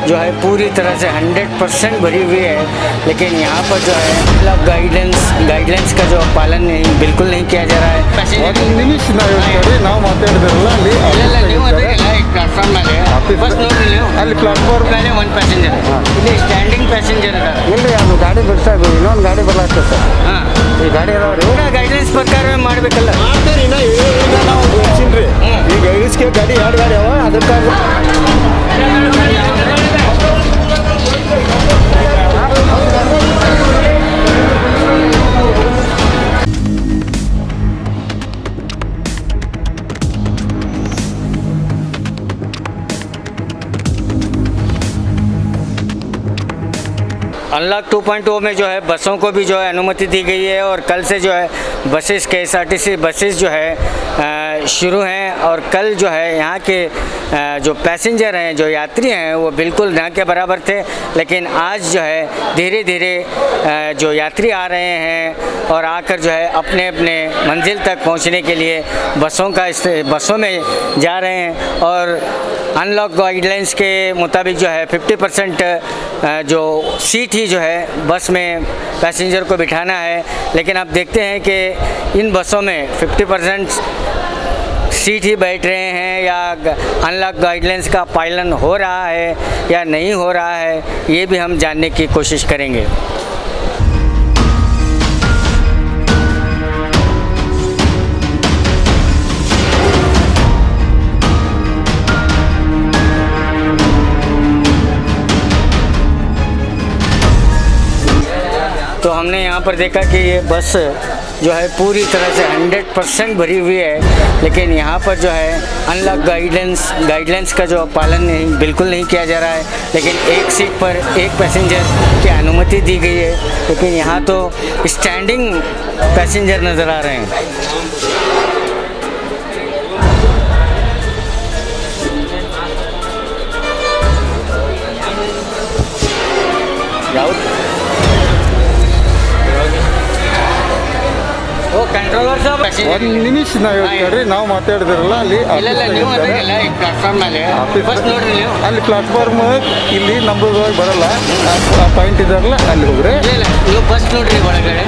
जो है पूरी तरह से 100% भरी हुई है, लेकिन यहाँ पर जो है मतलब गाइडलाइंस का जो पालन बिल्कुल नहीं किया जा रहा है। प्ಲಾಟ್ಫಾರ್ಮ್ ಮೇಲೆ ಬಸ್ ನೋಡ್ರಿ ನೀವು, ಅಲ್ಲಿ ಪ್ಲಾಟ್ಫಾರ್ಮ್ ಮೇಲೆ ಒಂದು ಪ್ಯಾಸೆಂಜರ್, ಇಲ್ಲಿ ಸ್ಟ್ಯಾಂಡಿಂಗ್ ಪ್ಯಾಸೆಂಜರ್ ಇದ್ದಾರೆ. ಇಲ್ರಿ ಅದು ಗಾಡಿ ಬಿಡ್ತಾ ಇದ್ದೀವಿ, ಇನ್ನೊಂದು ಗಾಡಿ ಬರ್ಲಾಗ್ತದೆ ಸರ್. ಹಾಂ, ಈ ಗಾಡಿ ಅದಾವ್ರಿ, ಗೈಡ್ಲೈನ್ಸ್ ಪ್ರಕಾರ ಮಾಡಬೇಕಲ್ಲ. ಮಾಡ್ತೀರಿ ನಾವು ಹೆಚ್ಚಿನ್ರಿ. ಈ ಗೈಡ್ಸ್ಗೆ ಗಾಡಿ 2 ಗಾಡಿ ಅವ, ಅದಕ್ಕಾಗಿ अनलॉक 2.0 में जो है बसों को भी जो है अनुमति दी गई है और कल से जो है बसेस KSRTC बसेस जो है शुरू हैं। और कल जो है यहाँ के जो पैसेंजर हैं, जो यात्री हैं, वो बिल्कुल न के बराबर थे, लेकिन आज जो है धीरे धीरे जो यात्री आ रहे हैं और आकर जो है अपने अपने मंजिल तक पहुँचने के लिए बसों में जा रहे हैं। और अनलॉक गाइडलाइंस के मुताबिक जो है 50% जो सीट ही जो है बस में पैसेंजर को बिठाना है, लेकिन आप देखते हैं कि इन बसों में 50% सीट ही बैठ रहे हैं या अनलॉक गाइडलाइंस का पालन हो रहा है या नहीं हो रहा है, ये भी हम जानने की कोशिश करेंगे। तो हमने यहाँ पर देखा कि ये बस जो है पूरी तरह से 100% भरी हुई है, लेकिन यहाँ पर जो है अनलॉक गाइडलाइंस का जो पालन बिल्कुल नहीं किया जा रहा है, लेकिन एक सीट पर एक पैसेंजर की अनुमति दी गई है, लेकिन यहाँ तो स्टैंडिंग पैसेंजर नज़र आ रहे हैं। ಕಂಟ್ರೋಲರ್ ಸಾಬ್ ಒಂದು ನಿಮಿಷ ನಾವು ಹೇಳ್ರಿ, ನಾವು ಮಾತಾಡಿದ್ರಲ್ಲ ಅಲ್ಲಿ ಪ್ಲಾಟ್ಫಾರ್ಮ್ ಮೇಲೆ ಬಸ್ ನೋಡ್ರಿ ನೀವು, ಅಲ್ಲಿ ಪ್ಲಾಟ್ಫಾರ್ಮ್ ಇಲ್ಲಿ ನಮ್ಮದು ಬರಲ್ಲ, ಆ ಪಾಯಿಂಟ್ ಇದಾರಲ್ಲ ಅಲ್ಲಿ ಹೋಗ್ರಿ. ನೀವು ಬಸ್ ನೋಡ್ರಿ ಒಳಗಡೆ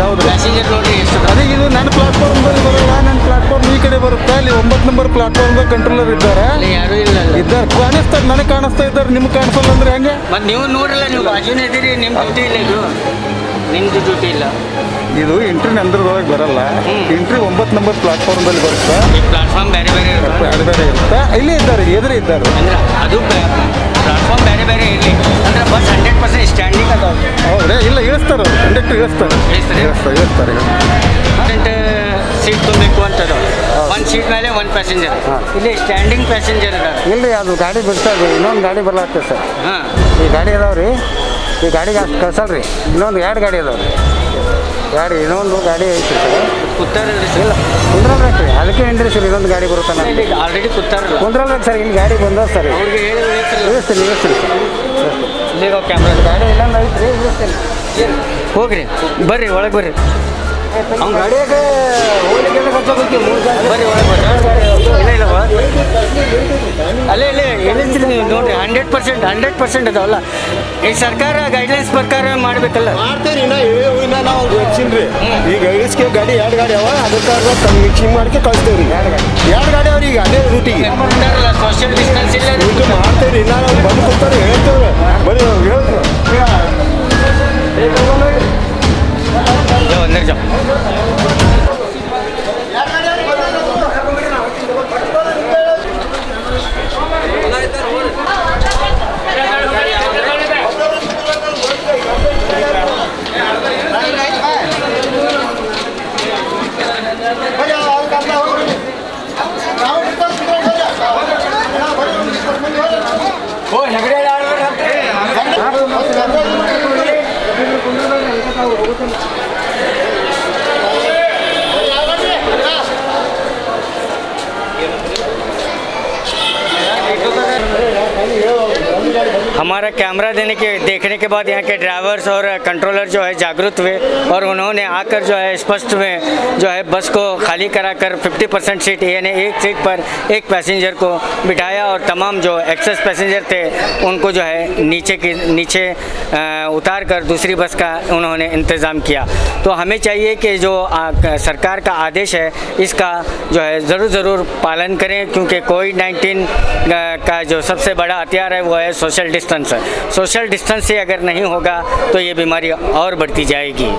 ಯಾವುದು ಪ್ಯಾಸೆಂಜರ್ ನೋಡ್ರಿ ಎಷ್ಟು ಅದೇ. ಇದು ನನ್ನ ಪ್ಲಾಟ್ಫಾರ್ಮ್ ಬರಲ್ಲ, ನನ್ನ ಪ್ಲಾಟ್ಫಾರ್ಮ್ ಈ ಕಡೆ ಬರುತ್ತೆ. ಅಲ್ಲಿ 9 ನಂಬರ್ ಪ್ಲಾಟ್ಫಾರ್ಮ್ ಕಂಟ್ರೋಲರ್ ಇದ್ದಾರೆ, ಯಾರು ಇಲ್ಲ ಇದ್ದಾರೆ, ಕಾಣಿಸ್ತಾರೆ, ನನಗೆ ಕಾಣಿಸ್ತಾ ಇದ್ದಾರೆ, ನಿಮ್ಗೆ ಕಾಣಿಸಲ್ಲ ಅಂದ್ರೆ ಹೆಂಗೆ? ಮತ್ತೆ ನೀವು ನೋಡಿಲ್ಲ, ನೀವು ಬಾಜುನೇ ಇದ್ದೀರಿ, ನಿಮ್ಮ ಡ್ಯೂಟಿ ಇಲ್ಲ, ಇದು ನಿಮ್ದು ಡ್ಯೂಟಿ ಇಲ್ಲ. ಇದು ಎಂಟ್ರಿ ನಂದ್ರದೊಳಗೆ ಬರಲ್ಲ, ಎಂಟ್ರಿ 9 ನಂಬರ್ ಪ್ಲಾಟ್ಫಾರ್ಮಲ್ಲಿ ಬರುತ್ತೆ. ಈ ಪ್ಲಾಟ್ಫಾರ್ಮ್ ಬೇರೆ ಬೇರೆ ಇರುತ್ತೆ, ಇಲ್ಲೇ ಇದ್ದಾರೆ, ಎದುರೇ ಇದ್ದಾರೆ. ಅಂದ್ರೆ ಅದು ಪ್ಲಾಟ್ಫಾರ್ಮ್ ಬೇರೆ ಬೇರೆ ಇರಲಿ ಅಂದ್ರೆ ಬಸ್ 100% ಸ್ಟ್ಯಾಂಡಿಂಗ್ ಅದಾವ. ಹೌದ್ರಿ, ಇಲ್ಲ ಇಳಿಸ್ತಾರೆ, ಕಂಡಕ್ಟರ್ ಇಳಿಸ್ತಾರೆ ಸೀಟ್ ತುಂಬಬೇಕು ಅಂತದ. ಒಂದು ಸೀಟ್ ಮೇಲೆ ಒಂದು ಪ್ಯಾಸೆಂಜರ್, ಇಲ್ಲಿ ಸ್ಟ್ಯಾಂಡಿಂಗ್ ಪ್ಯಾಸೆಂಜರ್ ಇದ್ದಾರೆ. ಇಲ್ಲರಿ ಅದು ಗಾಡಿ ಬಿಡ್ತಾ ಇದ್ವಿ, ಇನ್ನೊಂದು ಗಾಡಿ ಬರ್ಲಾಗ್ತದೆ ಸರ್. ಹಾಂ, ಈ ಗಾಡಿ ಅದಾವ್ರಿ, ಈ ಗಾಡಿಗೆ ಅಷ್ಟು ಕಳ್ಸಲ್ರಿ, ಇನ್ನೊಂದು 2 ಗಾಡಿ ಅದಾವ್ರಿ. ಇನ್ನೊಂದು ಗಾಡಿ ಐತಿ ಸರ್, ಇಲ್ಲ ಕುಂದ್ರಲ್ರಿ, ಅದಕ್ಕೆ ಏನ್ರಿ ಸರ್ ಇನ್ನೊಂದು ಗಾಡಿ ಬರುತ್ತಾನೆ ಆಲ್ರೆಡಿ ಕುಂದ್ರಲ್ರಿ ಸರ್. ಇಲ್ಲಿ ಗಾಡಿ ಬಂದವ ಸರ್, ಅವ್ರಿಗೆ ಇಳಿಸ್ತೀನಿ ಸರ್. ಈಗ ಕ್ಯಾಮ್ರಾ ಗಾಡಿ ಇಲ್ಲಂದು ಐತ್ರಿ, ಇಳಿಸ್ತೀನಿ, ಹೋಗ್ರಿ ಬರ್ರಿ ಒಳಗೆ ಬರ್ರಿ. ಅವ್ನ ಗಾಡಿಯಾಗೆ ಹೋಗ್ಲಿಕ್ಕೆ ಖರ್ಚಾಗುತ್ತೆ, 3 ಗಾಡಿ ಬರ್ರಿ ಒಳಗೆ ಬರ್ರಿ. ಇಲ್ಲ ಇಲ್ಲವ ಅಲ್ಲೇ ಇಳಿಸ್ತೀನಿ ನೀವು ನೋಡ್ರಿ, 100% ಅದಾವಲ್ಲ. ಈ ಸರ್ಕಾರ ಗೈಡ್ಲೈನ್ಸ್ ಪ್ರಕಾರ ಮಾಡಬೇಕಲ್ಲ. ಮಾಡ್ತೀರಿ, ಇನ್ನ ನಾವು ಹೆಚ್ಚಿನ್ರಿ. ಈ ಗೈಡ್ಸ್ಗೆ ಗಾಡಿ 2 ಗಾಡಿ ಅವ, ಅದಕ್ಕಾಗ ಮಿಕ್ಸಿಂಗ್ ಮಾಡ್ಕೆ ಕಳಿಸ್ತೇವ್ರಿ. 2 ಗಾಡಿ ಅವ್ರಿ, ಈಗ ಅದೇ ರೂಟಿಗೆ ಸೋಷಿಯಲ್ ಡಿಸ್ಟೆನ್ಸ್ ಇಲ್ಲ ಮಾಡ್ತೇವ್ರಿ. ಇನ್ನ ನಾವು ಬಂದು ಕೊಡ್ತಾರೆ, ಹೇಳ್ತೇವೆ ಬರೀ ಹೇಳ್ತೇವೆ. अंदर जाओ। हमारा कैमरा देखने के बाद यहाँ के ड्राइवर्स और कंट्रोलर जो है जागरूक हुए और उन्होंने आकर जो है स्पष्ट में जो है बस को खाली कराकर 50% सीट यानी एक सीट पर एक पैसेंजर को बिठाया और तमाम जो एक्सेस पैसेंजर थे उनको जो है नीचे उतार कर दूसरी बस का उन्होंने इंतज़ाम किया। तो हमें चाहिए कि जो सरकार का आदेश है इसका जो है ज़रूर पालन करें, क्योंकि कोविड-19 का जो सबसे बड़ा हथियार है वो है सोशल डिस्टेंस है। सोशल डिस्टेंस से अगर नहीं होगा तो ये बीमारी और बढ़ती जाएगी।